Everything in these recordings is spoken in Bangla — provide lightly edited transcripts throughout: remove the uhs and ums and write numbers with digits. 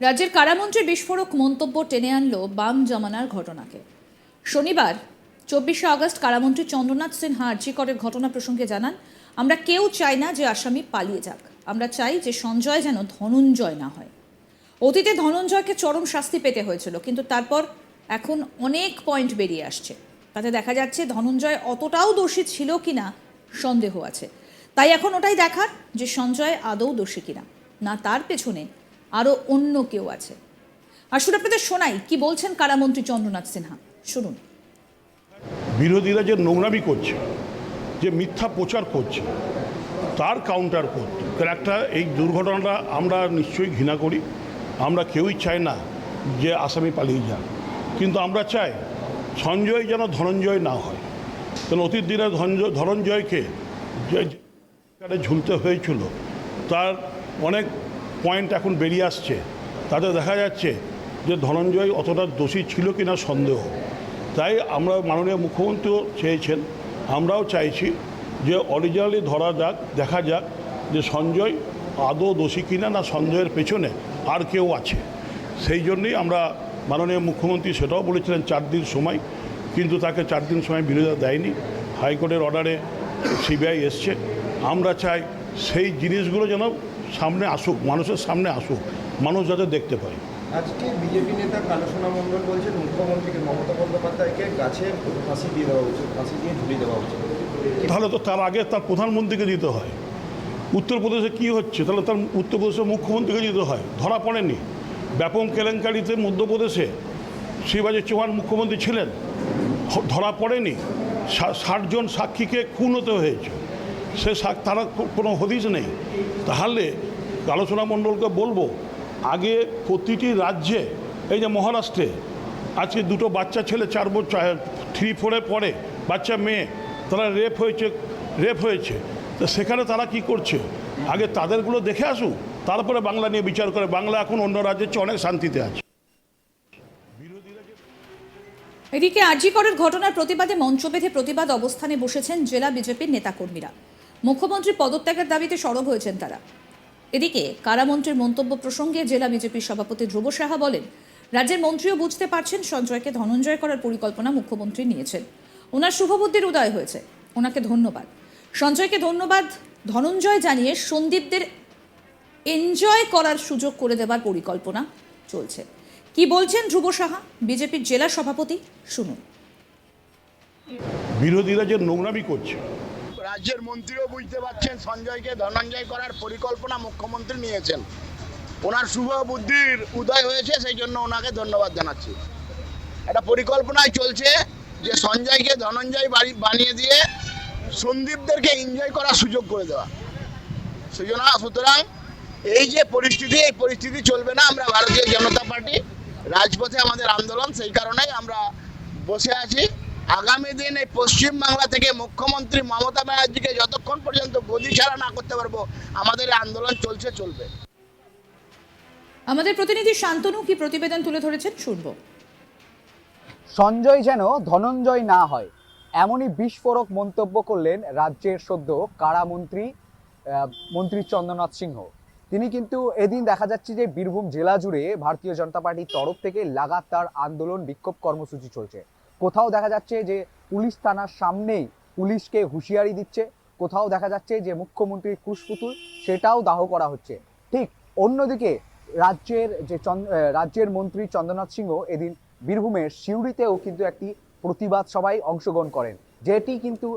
রাজ্যের কারামন্ত্রী বিস্ফোরক মন্তব্য টেনে আনল বাম জমানার ঘটনাকে। শনিবার 24শে আগস্ট কারামন্ত্রী চন্দ্রনাথ সিনহা আরজি করের ঘটনা প্রসঙ্গে জানান, আমরা কেউ চাই না যে আসামি পালিয়ে যাক, আমরা চাই যে সঞ্জয় যেন ধনঞ্জয় না হয়। অতীতে ধনঞ্জয়কে চরম শাস্তি পেতে হয়েছিল, কিন্তু তারপর এখন অনেক পয়েন্ট বেরিয়ে আসছে, তাতে দেখা যাচ্ছে ধনঞ্জয় অতটাও দোষী ছিল কিনা সন্দেহ আছে। তাই এখন ওটাই দেখার যে সঞ্জয় আদৌ দোষী কিনা, না তার পেছনে আরও অন্য কেউ আছে। আসলে আপনাদের শোনাই কি বলছেন কারামন্ত্রী চন্দ্রনাথ সিনহা, শুনুন। বিরোধীরা যে নোংরামি করছে, যে মিথ্যা প্রচার করছে, তার কাউন্টার করতে একটা এই দুর্ঘটনাটা আমরা নিশ্চয়ই ঘৃণা করি। আমরা কেউই চাই না যে আসামি পালিয়ে যান, কিন্তু আমরা চাই সঞ্জয় যেন ধনঞ্জয় না হয়। কারণ অতীত দিনে ধনঞ্জয়কে যে ঝুলতে হয়েছিল তার অনেক পয়েন্ট এখন বেরিয়ে আসছে, তাতে দেখা যাচ্ছে যে ধনঞ্জয় অতটা দোষী ছিল কিনা সন্দেহ। তাই আমরা মাননীয় মুখ্যমন্ত্রীও চেয়েছেন, আমরাও চাইছি যে অরিজিনালি ধরা যাক, দেখা যাক যে সঞ্জয় আদৌ দোষী কিনা, না সঞ্জয়ের পেছনে আর কেউ আছে। সেই জন্যই আমরা মাননীয় মুখ্যমন্ত্রী সেটাও বলেছিলেন 4 দিন সময়, কিন্তু তাকে 4 দিন সময় বিরোধিতা দেয়নি। হাইকোর্টের অর্ডারে সিবিআই এসছে। আমরা চাই সেই জিনিসগুলো যেন সামনে আসুক, মানুষের সামনে আসুক, মানুষ যাতে দেখতে পায়। আজকে বিজেপি নেতা কালসোনা মণ্ডল বলছেন মুখ্যমন্ত্রীকে, মমতা বন্দ্যোপাধ্যায়কে গাছে ফাঁসি দিয়ে দেওয়া উচিত, ফাঁসি দিয়ে ঝুলিয়ে দেওয়া উচিত। তাহলে তো তার আগে তার প্রধানমন্ত্রীকে দিতে হয়। উত্তরপ্রদেশে কি হচ্ছে, তাহলে তার উত্তরপ্রদেশের মুখ্যমন্ত্রীকে দিতে হয়। ধরা পড়েনি ব্যাপক কেলেঙ্কারিতে মধ্যপ্রদেশে শিবরাজ চৌহান মুখ্যমন্ত্রী ছিলেন, ধরা পড়েনি। 60 জন সাক্ষীকে খুন হতে হয়েছে, তারা কোনো হদিশ নেই। তাহলে কালসোনা মণ্ডলকে বলবো, আগে প্রতিটি রাজ্যে, এই যে মহারাষ্ট্রে আজকে 2টো বাচ্চা ছেলে 4 বছর 3-4-এ পড়ে, বাচ্চা মেয়ে, তারা রেপ হয়েছে। তো সেখানে তারা কি করছে, আগে তাদেরগুলো দেখে আসুক, তারপরে বাংলা নিয়ে বিচার করে। বাংলা এখন অন্য রাজ্যের চেয়ে অনেক শান্তিতে আছে। এদিকে আরজি করের ঘটনার প্রতিবাদে মঞ্চ বেঁধে প্রতিবাদ অবস্থানে বসেছেন জেলা বিজেপির নেতাকর্মীরা। মুখ্যমন্ত্রী পদত্যাগের দাবিতে সরব হয়েছেন তারা। এদিকে কারামন্ত্রীর মন্তব্য প্রসঙ্গে জেলা বিজেপির সভাপতি ধ্রুব সাহা বলেন, রাজ্যের মন্ত্রীও বুঝতে পারছেন সঞ্জয়কে ধনঞ্জয় করার পরিকল্পনা মুখ্যমন্ত্রী নিয়েছেন। ওনার শুভবুদ্ধির উদয় হয়েছে, ওনাকে ধন্যবাদ। সঞ্জয়কে ধন্যবাদ ধনঞ্জয় জানিয়ে সন্দীপদের এনজয় করার সুযোগ করে দেবার পরিকল্পনা চলছে। কি বলছেন ধ্রুব সাহা, বিজেপির জেলা সভাপতি, শুনুন। বিরোধীরা যে নোংরামি করছে, রাজ্যের মন্ত্রীও বুঝতে পারছেন সঞ্জয়কে ধনঞ্জয় করার পরিকল্পনা মুখ্যমন্ত্রী নিয়েছেন। ওনার শুভ বুদ্ধির উদয় হয়েছে, সেই জন্য ওনাকে ধন্যবাদ জানাচ্ছি। একটা পরিকল্পনায় চলছে যে সঞ্জয়কে ধনঞ্জয় বানিয়ে দিয়ে সন্দীপদেরকে এনজয় করার সুযোগ করে দেওয়া। সুতরাং এই যে পরিস্থিতি, এই পরিস্থিতি চলবে না। আমরা ভারতীয় জনতা পার্টি রাজপথে আমাদের আন্দোলন, সেই কারণেই আমরা বসে আছি। আগামী দিন এই পশ্চিমবাংলা থেকে মুখ্যমন্ত্রী মমতা ব্যানার্জিকে যতক্ষণ পর্যন্ত গদি ছাড়া না করতে পারবো, আমাদের আন্দোলন চলবে। আমাদের প্রতিনিধি শান্তনু কি প্রতিবেদন তুলে ধরেছেন, শুনবো। সঞ্জয় যেন ধনঞ্জয় না হয়, এমনই বিস্ফোরক মন্তব্য করলেন রাজ্যের সদ্য কারামন্ত্রী মন্ত্রী চন্দ্রনাথ সিংহ। তিনি কিন্তু এদিন দেখা যাচ্ছে যে বীরভূম জেলা জুড়ে ভারতীয় জনতা পার্টির তরফ থেকে লাগাতার আন্দোলন বিক্ষোভ কর্মসূচি চলছে। কোথাও দেখা যাচ্ছে যে পুলিশ থানার সামনেই পুলিশকে হুঁশিয়ারি দিচ্ছে, কোথাও দেখা যাচ্ছে যে মুখ্যমন্ত্রীর কুশপুতুল সেটাও দাহ করা হচ্ছে। ঠিক অন্যদিকে রাজ্যের মন্ত্রী চন্দ্রনাথ সিংহ এদিন বীরভূমের সিউড়িতেও কিন্তু একটি প্রতিবাদ সভায় অংশগ্রহণ করেন, যেটি কিন্তু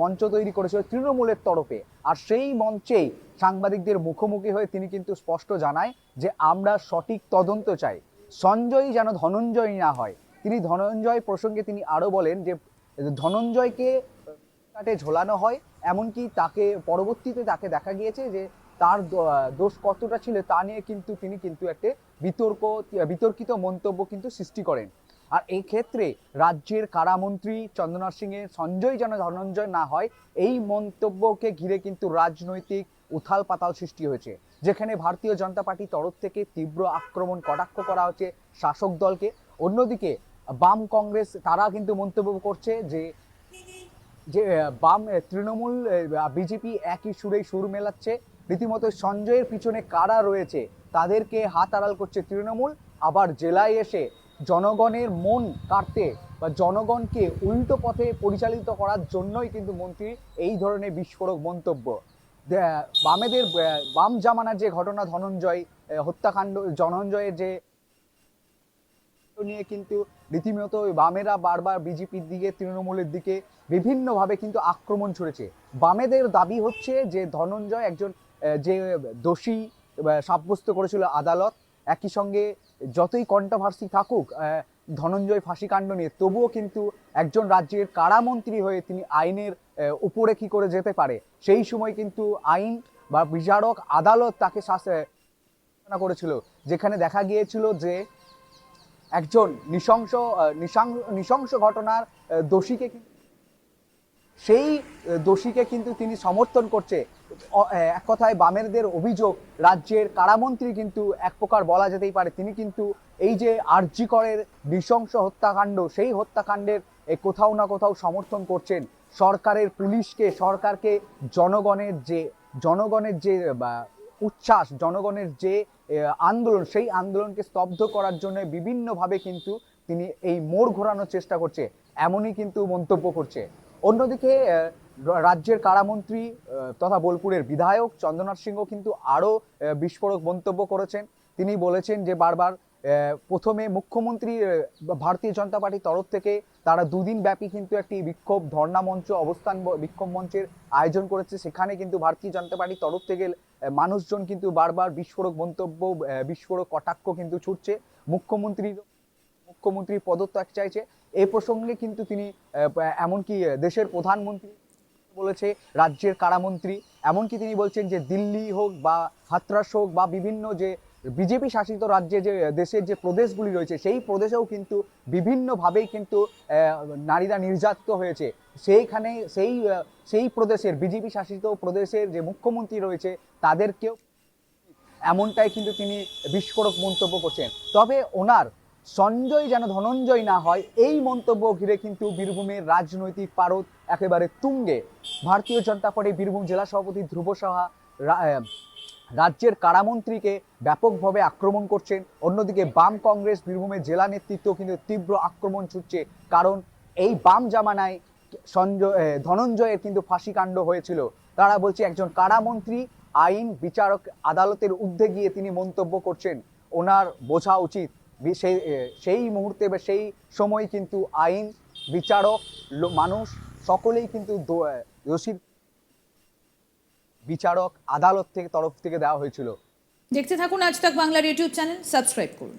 মঞ্চ তৈরি করেছিল তৃণমূলের তরফে। আর সেই মঞ্চেই সাংবাদিকদের মুখোমুখি হয়ে তিনি কিন্তু স্পষ্ট জানায় যে আমরা সঠিক তদন্ত চাই, সঞ্জয় যেন ধনঞ্জয় না হয়। তিনি ধনঞ্জয় প্রসঙ্গে তিনি আরো বলেন যে ধনঞ্জয়কে কাটে ঝোলানো হয়, এমনকি তাকে পরবর্তীতে তাকে দেখা গিয়েছে যে তার দোষ কতটা ছিল তা নিয়ে কিন্তু তিনি কিন্তু একটা বিতর্কিত মন্তব্য কিন্তু সৃষ্টি করেন। আর এই ক্ষেত্রে রাজ্যের কারামন্ত্রী চন্দ্রনাথ সিংয়ের সঞ্জয় যেন ধনঞ্জয় না হয়, এই মন্তব্যকে ঘিরে কিন্তু রাজনৈতিক উথাল পাতাল সৃষ্টি হয়েছে, যেখানে ভারতীয় জনতা পার্টির তরফ থেকে তীব্র আক্রমণ কটাক্ষ করা হচ্ছে শাসক দলকে। অন্যদিকে বাম কংগ্রেস তারা কিন্তু মন্তব্য করছে যে বাম তৃণমূল বিজেপি একই সুরেই সুর মেলাচ্ছে। রীতিমতো সঞ্জয়ের পিছনে কারা রয়েছে তাদেরকে হাত আড়াল করছে তৃণমূল, আবার জেলায় এসে জনগণের মন কাড়তে বা জনগণকে উল্টো পথে পরিচালিত করার জন্যই কিন্তু মন্ত্রী এই ধরনের বিস্ফোরক মন্তব্য। বামেদের বাম জামানার যে ঘটনা, ধনঞ্জয় হত্যাকাণ্ড, ধনঞ্জয়ের যে নিয়ে কিন্তু রীতিমতো বামেরা বারবার বিজেপির দিকে, তৃণমূলের দিকে বিভিন্নভাবে কিন্তু আক্রমণ ছড়েছে। বামেদের দাবি হচ্ছে যে ধনঞ্জয় একজন যে দোষী সাব্যস্ত করেছিল আদালত, একই সঙ্গে যতই কন্ট্রোভার্সি থাকুক ধনঞ্জয় ফাঁসিকাণ্ড নিয়ে, তবুও কিন্তু একজন রাজ্যের কারামন্ত্রী হয়ে তিনি আইনের উপরে কি করে যেতে পারে, সেই সময় কিন্তু আইন বা বিচারক আদালত তাকে শাসনা করেছিল, যেখানে দেখা গিয়েছিল যে একজন নৃশংস ঘটনার দোষীকে সেই দোষীকে কিন্তু তিনি সমর্থন করছে। এক কথায় বামেরদের অভিযোগ, রাজ্যের কারামন্ত্রী কিন্তু এক প্রকার বলা যেতেই পারে তিনি কিন্তু এই যে আরজি করের নৃশংস হত্যাকাণ্ড, সেই হত্যাকাণ্ডের কোথাও না কোথাও সমর্থন করছেন। সরকারের পুলিশকে, সরকারকে জনগণের যে উচ্ছ্বাস, জনগণের যে আন্দোলন, সেই আন্দোলনকে স্তব্ধ করার জন্য বিভিন্নভাবে কিন্তু তিনি এই মোড় ঘোরানোর চেষ্টা করছে, এমনই কিন্তু মন্তব্য করছে। অন্যদিকে রাজ্যের কারামন্ত্রী তথা বোলপুরের বিধায়ক চন্দ্রনাথ সিংহ কিন্তু আরও বিস্ফোরক মন্তব্য করেছেন। তিনি বলেছেন যে বারবার প্রথমে মুখ্যমন্ত্রী ভারতীয় জনতা পার্টির তরফ থেকে তারা দুদিন ব্যাপী কিন্তু একটি বিক্ষোভ ধর্ণা মঞ্চ, অবস্থান বিক্ষোভ মঞ্চের আয়োজন করেছে। সেখানে কিন্তু ভারতীয় জনতা পার্টির তরফ থেকে মানুষজন কিন্তু বারবার বিস্ফোরক মন্তব্য, বিস্ফোরক কটাক্ষ কিন্তু ছুটছে। মুখ্যমন্ত্রী পদত্যাগ চাইছে। এই প্রসঙ্গে কিন্তু তিনি এমনকি দেশের প্রধানমন্ত্রী বলেছে রাজ্যের কারামন্ত্রী, এমনকি তিনি বলছেন যে দিল্লি হোক বা হাতরাস হোক বা বিভিন্ন যে বিজেপি শাসিত রাজ্যে যে দেশের যে প্রদেশগুলি রয়েছে, সেই প্রদেশেও কিন্তু বিভিন্নভাবেই কিন্তু নারীরা নির্যাতিত হয়েছে। সেইখানে সেই প্রদেশের বিজেপি শাসিত প্রদেশের যে মুখ্যমন্ত্রী রয়েছে তাদেরকেও, এমনটাই কিন্তু তিনি বিস্ফোরক মন্তব্য করছেন। তবে ওনার সঞ্জয় যেন ধনঞ্জয় না হয়, এই মন্তব্য ঘিরে কিন্তু বীরভূমের রাজনৈতিক পারদ একেবারে তুঙ্গে। ভারতীয় জনতা পার্টি বীরভূম জেলা সভাপতি ধ্রুব সাহা রাজ্যের কারামন্ত্রীকে ব্যাপকভাবে আক্রমণ করছেন। অন্যদিকে বাম কংগ্রেস বীরভূমের জেলা নেতৃত্ব কিন্তু তীব্র আক্রমণ ছুটছে, কারণ এই বাম জামানায় ধনঞ্জয়ের কিন্তু ফাঁসিকাণ্ড হয়েছিল। তারা বলছে একজন কারামন্ত্রী আইন বিচারক আদালতের ঊর্ধ্বে গিয়ে তিনি মন্তব্য করছেন, ওনার বোঝা উচিত সেই মুহূর্তে বা সেই সময় কিন্তু আইন বিচারক মানুষ সকলেই কিন্তু দোষীর বিচারক আদালত থেকে তরফ থেকে দেওয়া হয়েছিল। দেখতে থাকুন আজ তাক বাংলার ইউটিউব চ্যানেল, সাবস্ক্রাইব করুন।